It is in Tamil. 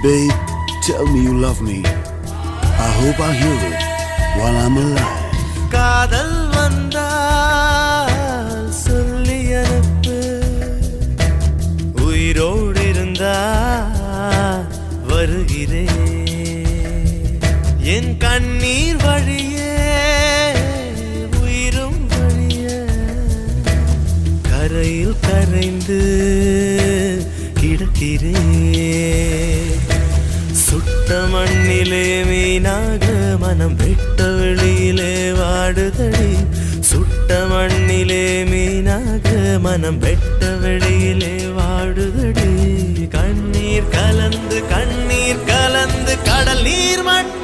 Babe, tell me you love me. I hope I hear it while I'm alive. காதல் வந்தால் சொல்லி அனுப்பு, உயிரோடு இருந்தா வருகிறேன். என் கண்ணீர் வழியே உயிரும் வழிய கரையில் கரைந்து கிடக்கிறேன். சுட்ட மண்ணிலே மீனாக மனம் வெட்ட வெளியிலே வாடுதடி. சுட்ட மண்ணிலே மீனாக மனம் வெட்ட வெளியிலே வாடுதடி. கண்ணீர் கலந்து கடல் நீர் மட்டும்